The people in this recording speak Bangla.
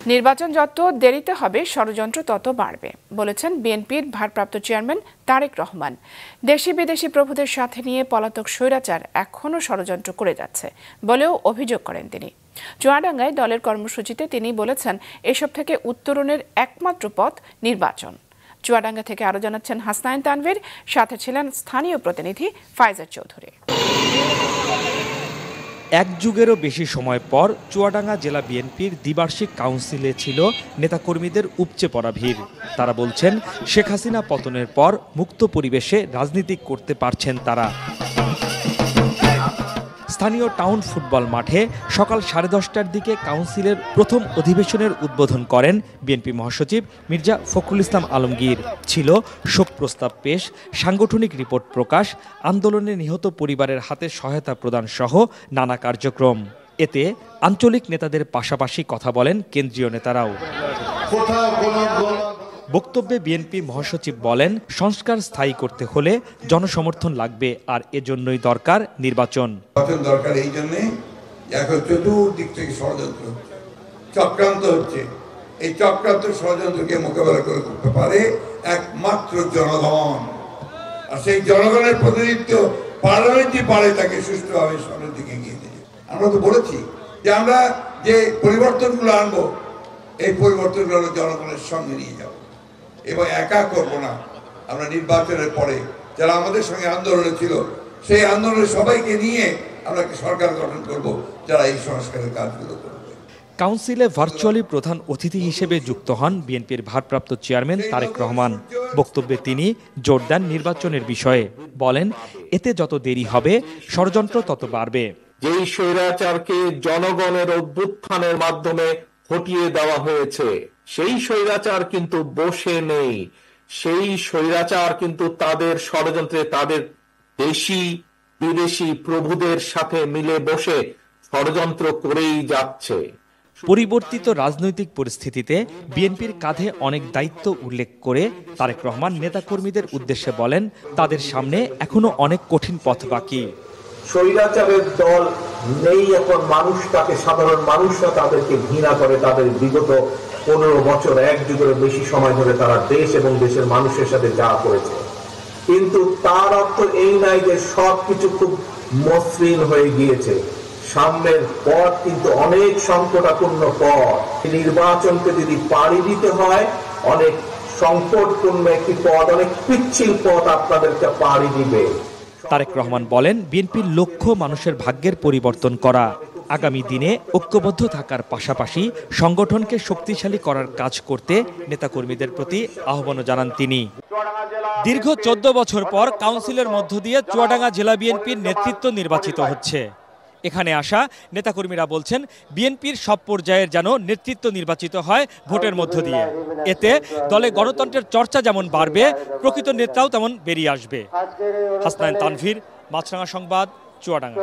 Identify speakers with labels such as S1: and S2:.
S1: নির্বাচন যত দেরিতে হবে ষড়যন্ত্র তত বাড়বে বলেছেন বিএনপির ভারপ্রাপ্ত চেয়ারম্যান তারেক রহমান। দেশি বিদেশি প্রভুদের সাথে নিয়ে পলাতক স্বৈরাচার এখনও ষড়যন্ত্র করে যাচ্ছে বলেও অভিযোগ করেন তিনি। চুয়াডাঙ্গায় দলের কর্মসূচিতে তিনি বলেছেন, এসব থেকে উত্তরণের একমাত্র পথ নির্বাচন। চুয়াডাঙ্গা থেকে আরও জানাচ্ছেন হাসনাইন তানভীর, সাথে ছিলেন স্থানীয় প্রতিনিধি ফাইজার চৌধুরী।
S2: এক যুগেরও বেশি সময় পর চুয়াডাঙ্গা জেলা বিএনপির দ্বিবার্ষিক কাউন্সিলে ছিল নেতাকর্মীদের উপচে পড়া ভিড়। তারা বলছেন, শেখ হাসিনা পতনের পর মুক্ত পরিবেশে রাজনীতি করতে পারছেন তারা। স্থানীয় টাউন ফুটবল মাঠে সকাল 10:30টার দিকে কাউন্সিলের প্রথম অধিবেশনের উদ্বোধন করেন বিএনপি মহাসচিব মির্জা ফখরুল ইসলাম আলমগীর। ছিল শোক প্রস্তাব পেশ, সাংগঠনিক রিপোর্ট প্রকাশ, আন্দোলনে নিহত পরিবারের হাতে সহায়তা প্রদান সহ নানা কার্যক্রম। এতে আঞ্চলিক নেতাদের পাশাপাশি কথা বলেন কেন্দ্রীয় নেতারাও। বক্তব্যে বিএনপি মহাসচিব বলেন, সংস্কার স্থায়ী করতে হলে জনসমর্থন লাগবে, আর এজন্যই দরকার নির্বাচন।
S3: দরকার এই জন্য এখন চতুর্দিক থেকে ষড়যন্ত্র চক্রান্ত হচ্ছে। এই চক্রান্ত ষড়যন্ত্রকে মোকাবেলা করতে পারে একমাত্র জনগণ, আর সেই জনগণের প্রতিনিধিত্ব পার্লামেন্টই পারে তাকে সুষ্ঠুভাবে সামনের দিকে এগিয়ে নিয়ে। আমরা তো বলেছি যে আমরা যে পরিবর্তনগুলো আনবো, এই পরিবর্তনগুলো জনগণের সঙ্গে নিয়ে যাব এবং একা করব না। আমরা নির্বাচনের পরে যারা আমাদের সঙ্গে আন্দোলনে ছিল, সেই আন্দোলনের সবাইকে নিয়ে আমরা একটি সরকার গঠন করব যারা এই সংস্কারের কাজগুলো করবে।
S2: কাউন্সিলে ভার্চুয়ালি প্রধান অতিথি হিসেবে যুক্ত হন বিএনপির ভারপ্রাপ্ত চেয়ারম্যান তারেক রহমান। বক্তব্যে তিনি জোর দেন নির্বাচনের বিষয়ে। বলেন, এতে যত দেরি হবে ষড়যন্ত্র তত বাড়বে।
S4: যেই স্বৈরাচারকে জনগণের অভ্যুত্থানের মাধ্যমে হটিয়ে দেওয়া হয়েছে, সেই স্বৈরাচার কিন্তু বসে নেই। সেই স্বৈরাচার কিন্তু তাদের ষড়যন্ত্রে তাদের দেশি বিদেশি প্রভুদের সাথে মিলে বসে ষড়যন্ত্র করেই যাচ্ছে।
S2: পরিবর্তিত রাজনৈতিক পরিস্থিতিতে বিএনপির কাঁধে অনেক দায়িত্ব উল্লেখ করে তারেক রহমান নেতাকর্মীদের উদ্দেশ্যে বলেন, তাদের সামনে এখনো অনেক কঠিন পথ বাকি।
S4: স্বৈরাচারের দল নেই এখন, মানুষ তাকে, সাধারণ মানুষরা তাদেরকে ঘৃণা করে। তাদের বিগত 15 বছর, এক যুগের বেশি সময় ধরে তারা দেশ এবং দেশের মানুষের সাথে যা করেছে, কিন্তু তার অর্থ এই নাই যে সবকিছু খুব মসৃণ হয়ে গিয়েছে। সামনের পথ কিন্তু অনেক সংকটাপূর্ণ পথ। নির্বাচনকে যদি পাড়ি দিতে হয়, অনেক সংকটপূর্ণ একটি পথ, অনেক পিচ্ছিল পথ আপনাদেরকে পাড়ি দিবে।
S2: তারেক রহমান বলেন, বিএনপির লক্ষ্য মানুষের ভাগ্যের পরিবর্তন করা। আগামী দিনে ঐক্যবদ্ধ থাকার পাশাপাশি সংগঠনকে শক্তিশালী করার কাজ করতে নেতাকর্মীদের প্রতি আহ্বানও জানান তিনি। দীর্ঘ 14 বছর পর কাউন্সিলের মধ্য দিয়ে চুয়াডাঙ্গা জেলা বিএনপির নেতৃত্ব নির্বাচিত হচ্ছে। এখানে আসা নেতাকর্মীরা বলছেন, বিএনপির সব পর্যায়ের যেন নেতৃত্ব নির্বাচিত হয় ভোটের মধ্য দিয়ে। এতে দলে গণতন্ত্রের চর্চা যেমন বাড়বে, প্রকৃত নেতাও তেমন বেরিয়ে আসবে। হাসনাইন তানভীর, মাছরাঙা সংবাদ, চুয়াডাঙ্গা।